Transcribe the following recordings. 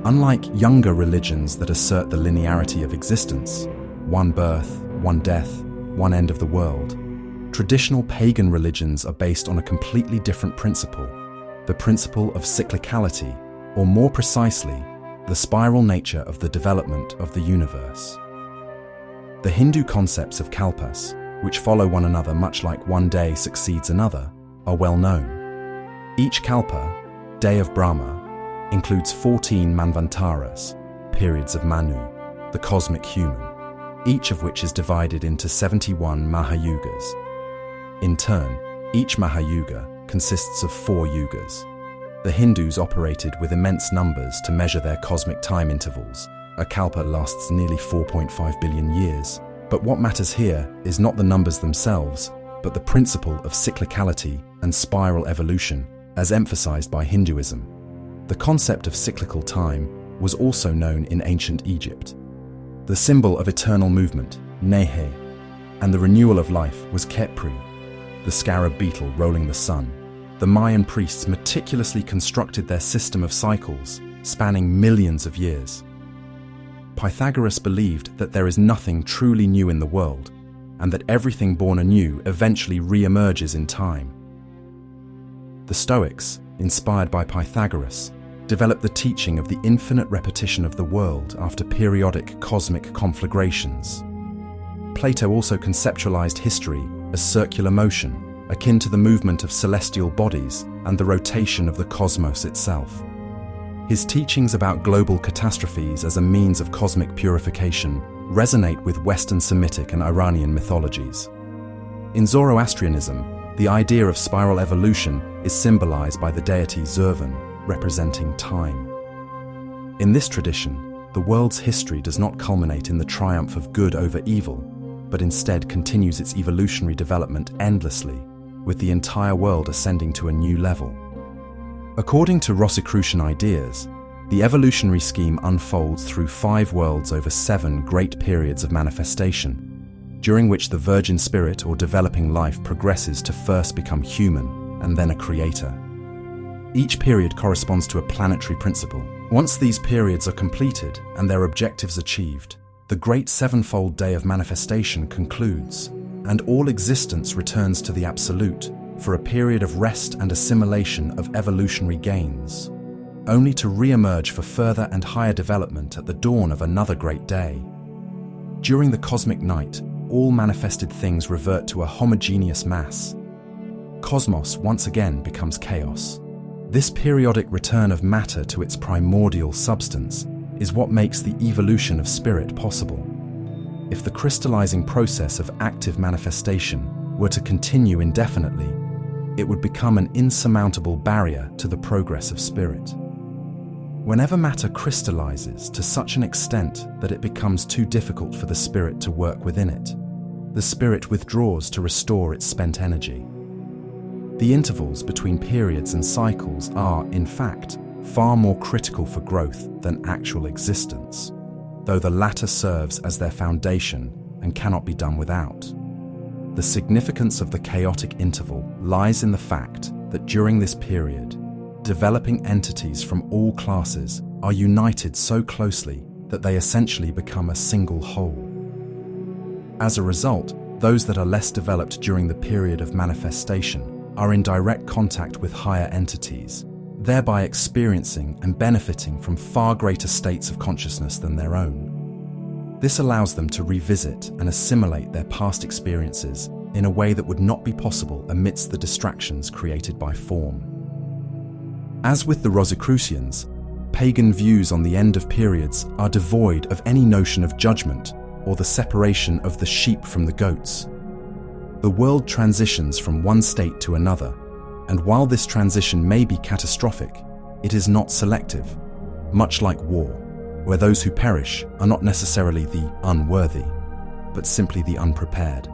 Unlike younger religions that assert the linearity of existence, one birth, one death, one end of the world, traditional pagan religions are based on a completely different principle, the principle of cyclicality, or more precisely, the spiral nature of the development of the universe. The Hindu concepts of kalpas, which follow one another much like one day succeeds another, are well known. Each kalpa, day of Brahma, includes 14 manvantaras, periods of Manu, the cosmic human, each of which is divided into 71 mahayugas. In turn, each mahayuga consists of 4 yugas. The Hindus operated with immense numbers to measure their cosmic time intervals. A kalpa lasts nearly 4.5 billion years. But what matters here is not the numbers themselves, but the principle of cyclicality and spiral evolution, as emphasized by Hinduism. The concept of cyclical time was also known in ancient Egypt. The symbol of eternal movement, Nehe, and the renewal of life was Khepri, the scarab beetle rolling the sun. The Mayan priests meticulously constructed their system of cycles, spanning millions of years. Pythagoras believed that there is nothing truly new in the world, and that everything born anew eventually re-emerges in time. The Stoics, inspired by Pythagoras, developed the teaching of the infinite repetition of the world after periodic cosmic conflagrations. Plato also conceptualized history as circular motion, akin to the movement of celestial bodies and the rotation of the cosmos itself. His teachings about global catastrophes as a means of cosmic purification resonate with Western Semitic and Iranian mythologies. In Zoroastrianism, the idea of spiral evolution is symbolized by the deity Zurvan, representing time. In this tradition, the world's history does not culminate in the triumph of good over evil, but instead continues its evolutionary development endlessly, with the entire world ascending to a new level. According to Rosicrucian ideas, the evolutionary scheme unfolds through 5 worlds over 7 great periods of manifestation, during which the virgin spirit or developing life progresses to first become human and then a creator. Each period corresponds to a planetary principle. Once these periods are completed and their objectives achieved, the great 7-fold day of manifestation concludes, and all existence returns to the Absolute for a period of rest and assimilation of evolutionary gains, only to re-emerge for further and higher development at the dawn of another great day. During the cosmic night, all manifested things revert to a homogeneous mass. Cosmos once again becomes chaos. This periodic return of matter to its primordial substance is what makes the evolution of spirit possible. If the crystallizing process of active manifestation were to continue indefinitely, it would become an insurmountable barrier to the progress of spirit. Whenever matter crystallizes to such an extent that it becomes too difficult for the spirit to work within it, the spirit withdraws to restore its spent energy. The intervals between periods and cycles are, in fact, far more critical for growth than actual existence, though the latter serves as their foundation and cannot be done without. The significance of the chaotic interval lies in the fact that during this period, developing entities from all classes are united so closely that they essentially become a single whole. As a result, those that are less developed during the period of manifestation are in direct contact with higher entities, thereby experiencing and benefiting from far greater states of consciousness than their own. This allows them to revisit and assimilate their past experiences in a way that would not be possible amidst the distractions created by form. As with the Rosicrucians, pagan views on the end of periods are devoid of any notion of judgment or the separation of the sheep from the goats. The world transitions from one state to another, and while this transition may be catastrophic, it is not selective, much like war, where those who perish are not necessarily the unworthy, but simply the unprepared.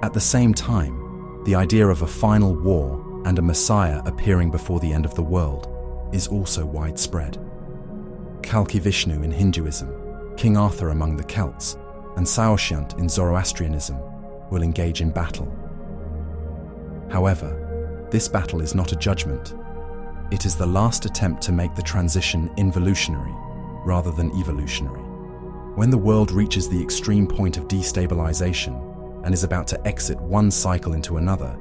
At the same time, the idea of a final war and a Messiah appearing before the end of the world is also widespread. Kalki Vishnu in Hinduism, King Arthur among the Celts, and Saoshyant in Zoroastrianism will engage in battle. However, this battle is not a judgment. It is the last attempt to make the transition involutionary rather than evolutionary. When the world reaches the extreme point of destabilization and is about to exit one cycle into another,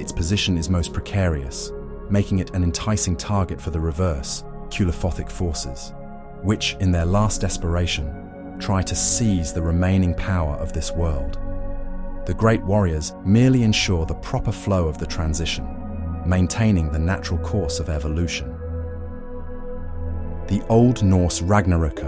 its position is most precarious, making it an enticing target for the reverse, Culephothic forces, which, in their last desperation, try to seize the remaining power of this world. The great warriors merely ensure the proper flow of the transition, maintaining the natural course of evolution. The Old Norse Ragnarök,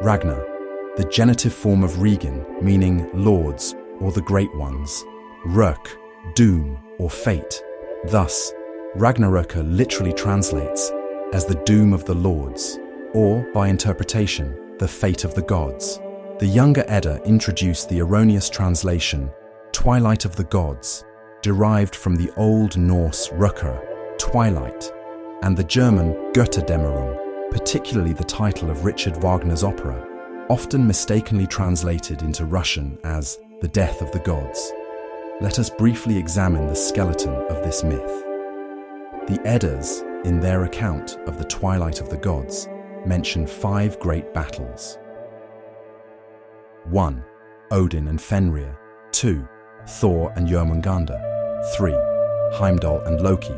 Ragnar, the genitive form of Regan, meaning lords or the great ones, Rök, doom or fate. Thus, Ragnarök literally translates as the doom of the lords, or, by interpretation, the fate of the gods. The Younger Edda introduced the erroneous translation, Twilight of the Gods, derived from the Old Norse Rökkr, twilight, and the German Götterdämmerung, particularly the title of Richard Wagner's opera, often mistakenly translated into Russian as the death of the gods. Let us briefly examine the skeleton of this myth. The Eddas, in their account of the twilight of the gods, mention 5 great battles. 1. Odin and Fenrir. 2. Thor and Jörmungandr. 3. Heimdall and Loki.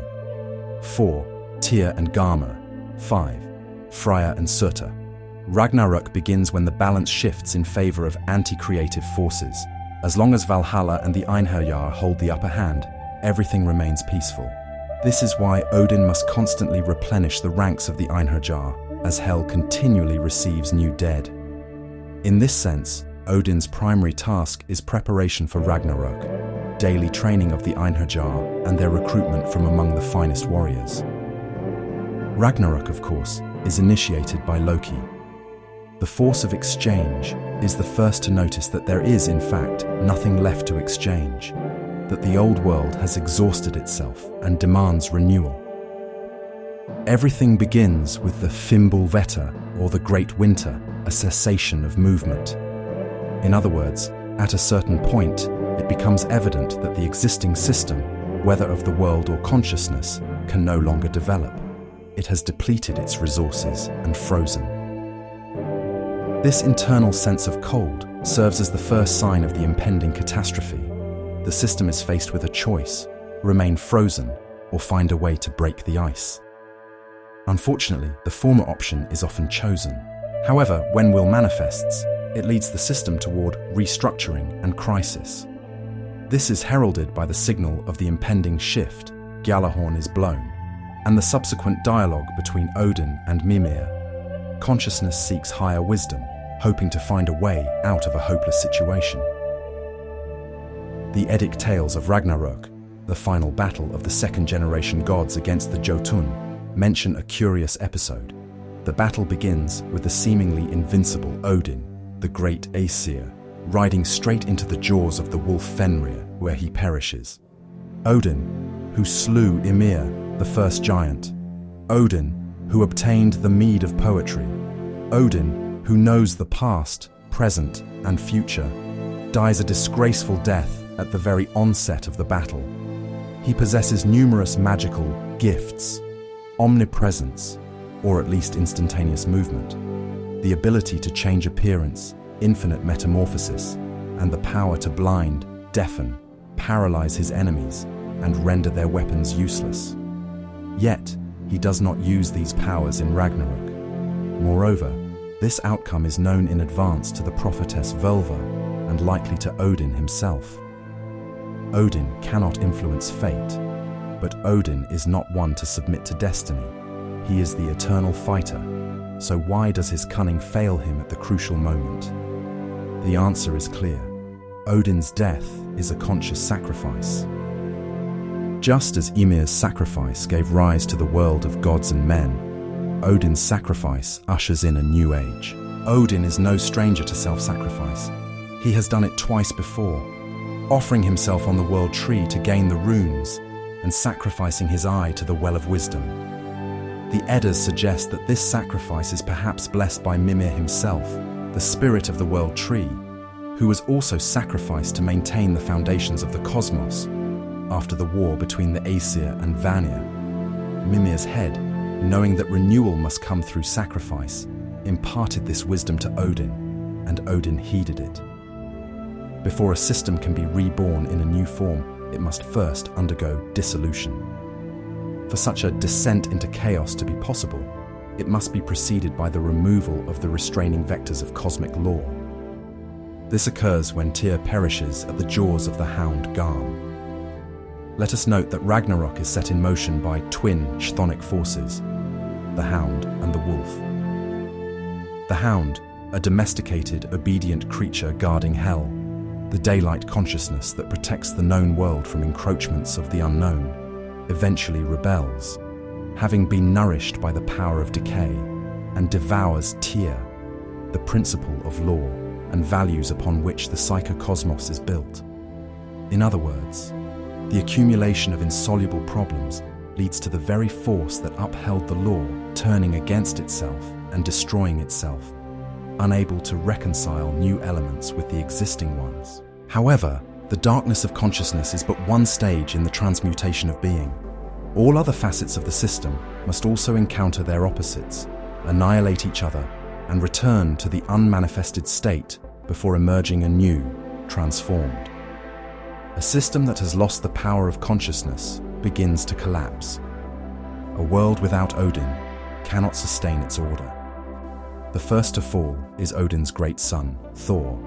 4. Tyr and Garmr. 5. Freyr and Surtur. Ragnarök begins when the balance shifts in favor of anti-creative forces. As long as Valhalla and the Einherjar hold the upper hand, everything remains peaceful. This is why Odin must constantly replenish the ranks of the Einherjar, as Hel continually receives new dead. In this sense, Odin's primary task is preparation for Ragnarök, daily training of the Einherjar and their recruitment from among the finest warriors. Ragnarök, of course, is initiated by Loki. The force of exchange is the first to notice that there is, in fact, nothing left to exchange, that the old world has exhausted itself and demands renewal. Everything begins with the Fimbulvetur, or the Great Winter, a cessation of movement. In other words, at a certain point, it becomes evident that the existing system, whether of the world or consciousness, can no longer develop. It has depleted its resources and frozen. This internal sense of cold serves as the first sign of the impending catastrophe. The system is faced with a choice: remain frozen or find a way to break the ice. Unfortunately, the former option is often chosen. However, when will manifests, it leads the system toward restructuring and crisis. This is heralded by the signal of the impending shift, Gjallarhorn is blown, and the subsequent dialogue between Odin and Mimir. Consciousness seeks higher wisdom, hoping to find a way out of a hopeless situation. The Eddic tales of Ragnarök, the final battle of the second-generation gods against the Jotun, mention a curious episode. The battle begins with the seemingly invincible Odin, the great Aesir, riding straight into the jaws of the wolf Fenrir, where he perishes. Odin, who slew Ymir, the first giant. Odin, who obtained the mead of poetry. Odin, who knows the past, present, and future, dies a disgraceful death at the very onset of the battle. He possesses numerous magical gifts, omnipresence, or at least instantaneous movement, the ability to change appearance, infinite metamorphosis, and the power to blind, deafen, paralyze his enemies, and render their weapons useless. Yet, he does not use these powers in Ragnarök. Moreover, this outcome is known in advance to the prophetess Völva and likely to Odin himself. Odin cannot influence fate, but Odin is not one to submit to destiny. He is the eternal fighter, so why does his cunning fail him at the crucial moment? The answer is clear. Odin's death is a conscious sacrifice. Just as Ymir's sacrifice gave rise to the world of gods and men, Odin's sacrifice ushers in a new age. Odin is no stranger to self-sacrifice. He has done it twice before, offering himself on the world tree to gain the runes and sacrificing his eye to the well of wisdom. The Eddas suggest that this sacrifice is perhaps blessed by Mimir himself, the spirit of the world tree, who was also sacrificed to maintain the foundations of the cosmos after the war between the Aesir and Vanir. Mimir's head knowing that renewal must come through sacrifice, imparted this wisdom to Odin, and Odin heeded it. Before a system can be reborn in a new form, it must first undergo dissolution. For such a descent into chaos to be possible, it must be preceded by the removal of the restraining vectors of cosmic law. This occurs when Tyr perishes at the jaws of the hound Garm. Let us note that Ragnarok is set in motion by twin chthonic forces, the hound and the wolf. The hound, a domesticated, obedient creature guarding hell, the daylight consciousness that protects the known world from encroachments of the unknown, eventually rebels, having been nourished by the power of decay, and devours Tyr, the principle of law and values upon which the psychocosmos is built. In other words, the accumulation of insoluble problems leads to the very force that upheld the law turning against itself and destroying itself, unable to reconcile new elements with the existing ones. However, the darkness of consciousness is but one stage in the transmutation of being. All other facets of the system must also encounter their opposites, annihilate each other, and return to the unmanifested state before emerging anew, transformed. A system that has lost the power of consciousness begins to collapse. A world without Odin cannot sustain its order. The first to fall is Odin's great son, Thor,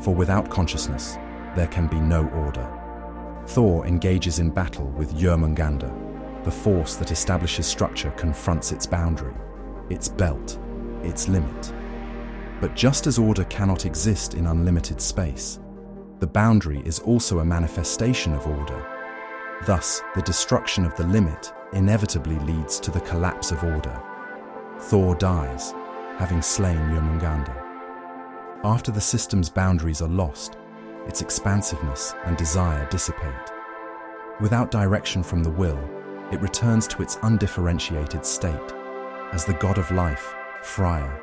for without consciousness, there can be no order. Thor engages in battle with Jormungandr. The force that establishes structure confronts its boundary, its belt, its limit. But just as order cannot exist in unlimited space, the boundary is also a manifestation of order. Thus, the destruction of the limit inevitably leads to the collapse of order. Thor dies, having slain Jormungandr. After the system's boundaries are lost, its expansiveness and desire dissipate. Without direction from the will, it returns to its undifferentiated state, as the god of life, Freya,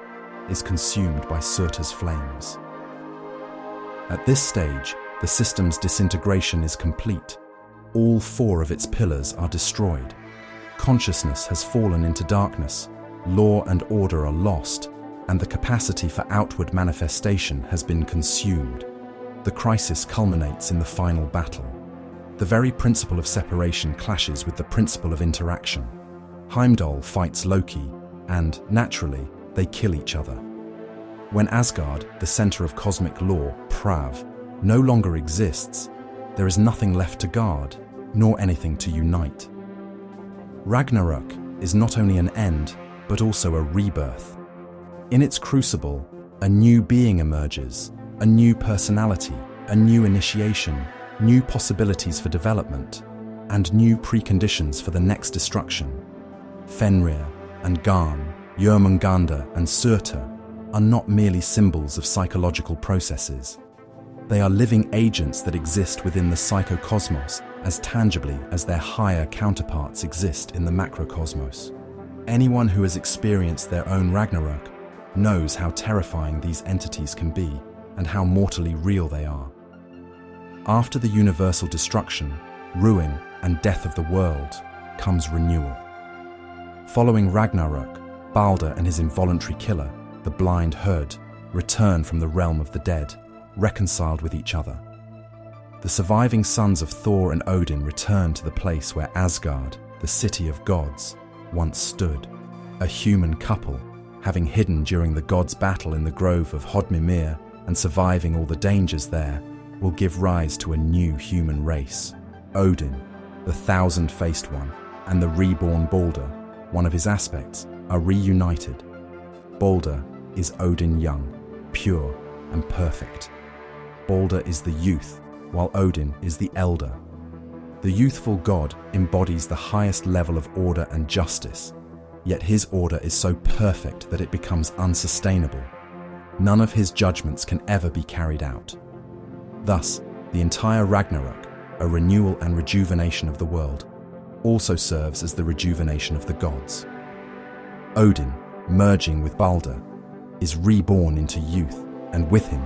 is consumed by Surtur's flames. At this stage, the system's disintegration is complete. All four of its pillars are destroyed. Consciousness has fallen into darkness, law and order are lost, and the capacity for outward manifestation has been consumed. The crisis culminates in the final battle. The very principle of separation clashes with the principle of interaction. Heimdall fights Loki, and, naturally, they kill each other. When Asgard, the center of cosmic law, Prav, no longer exists, there is nothing left to guard, nor anything to unite. Ragnarök is not only an end, but also a rebirth. In its crucible, a new being emerges, a new personality, a new initiation, new possibilities for development, and new preconditions for the next destruction. Fenrir and Garm, Jormungandr and Surtur are not merely symbols of psychological processes. They are living agents that exist within the psychocosmos as tangibly as their higher counterparts exist in the macrocosmos. Anyone who has experienced their own Ragnarök knows how terrifying these entities can be and how mortally real they are. After the universal destruction, ruin, and death of the world comes renewal. Following Ragnarök, Balder and his involuntary killer, the blind herd, return from the realm of the dead, reconciled with each other. The surviving sons of Thor and Odin return to the place where Asgard, the city of gods, once stood. A human couple, having hidden during the gods' battle in the grove of Hodmimir and surviving all the dangers there, will give rise to a new human race. Odin, the thousand-faced one, and the reborn Balder, one of his aspects, are reunited. Balder is Odin young, pure, and perfect. Balder is the youth, while Odin is the elder. The youthful god embodies the highest level of order and justice, yet his order is so perfect that it becomes unsustainable. None of his judgments can ever be carried out. Thus, the entire Ragnarök, a renewal and rejuvenation of the world, also serves as the rejuvenation of the gods. Odin, merging with Balder, is reborn into youth, and with him,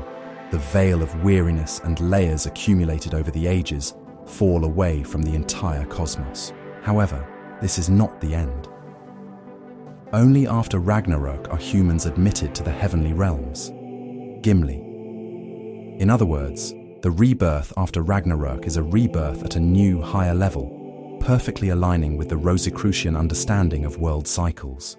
the veil of weariness and layers accumulated over the ages fall away from the entire cosmos. However, this is not the end. Only after Ragnarök are humans admitted to the heavenly realms. Gimli. In other words, the rebirth after Ragnarök is a rebirth at a new, higher level, perfectly aligning with the Rosicrucian understanding of world cycles.